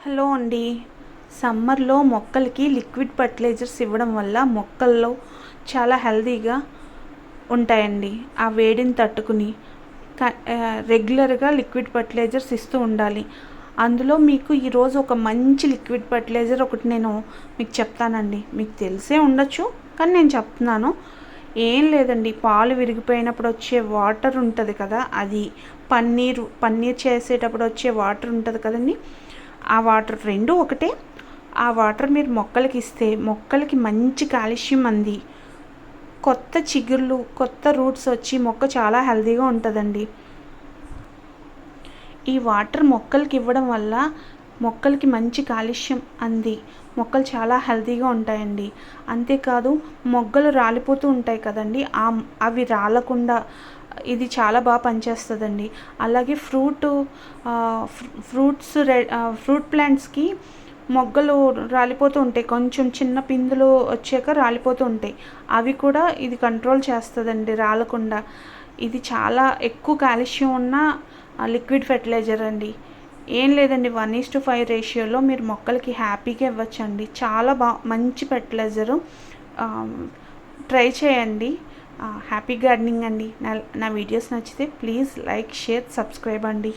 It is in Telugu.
హలో అండి. సమ్మర్లో మొక్కలకి లిక్విడ్ ఫర్టిలైజర్స్ ఇవ్వడం వల్ల మొక్కల్లో చాలా హెల్తీగా ఉంటాయండి. ఆ వేడిని తట్టుకుని రెగ్యులర్గా లిక్విడ్ ఫర్టిలైజర్స్ ఇస్తూ ఉండాలి. అందులో మీకు ఈరోజు ఒక మంచి లిక్విడ్ ఫర్టిలైజర్ ఒకటి నేను మీకు చెప్తానండి. మీకు తెలిసే ఉండొచ్చు, కానీ నేను చెప్తున్నాను. ఏం లేదండి, పాలు విరిగిపోయినప్పుడు వచ్చే వాటర్ ఉంటుంది కదా, అది పన్నీర్ చేసేటప్పుడు వచ్చే వాటర్ ఉంటుంది కదండి, ఆ వాటర్ రెండు ఒకటే. ఆ వాటర్ మీరు మొక్కలకి ఇస్తే మొక్కలకి మంచి కాల్షియం అంది, కొత్త చిగుర్లు, కొత్త రూట్స్ వచ్చి మొక్క చాలా హెల్తీగా ఉంటుందండి. ఈ వాటర్ మొక్కలకి ఇవ్వడం వల్ల మొక్కలకి మంచి కాల్షియం అంది మొక్కలు చాలా హెల్తీగా ఉంటాయండి. అంతేకాదు, మొగ్గలు రాలిపోతూ ఉంటాయి కదండి, అవి రాలకుండా ఇది చాలా బాగా పనిచేస్తుందండి. అలాగే ఫ్రూట్ ప్లాంట్స్కి మొగ్గలు రాలిపోతూ ఉంటాయి, కొంచెం చిన్న పిందులు వచ్చాక రాలిపోతూ ఉంటాయి. అవి కూడా ఇది కంట్రోల్ చేస్తుందండి, రాలకుండా. ఇది చాలా ఎక్కువ కాల్షియం ఉన్న లిక్విడ్ ఫెర్టిలైజర్ అండి. ఏం లేదండి, 1:5 రేషియోలో మీరు మొక్కలకి హ్యాపీగా ఇవ్వచ్చండి. చాలా మంచి ఫెర్టిలైజరు. ట్రై చేయండి. హ్యాపీ గార్డెనింగ్ అండి. నా వీడియోస్ నచ్చితే ప్లీజ్ లైక్, షేర్, సబ్స్క్రైబ్ అండి.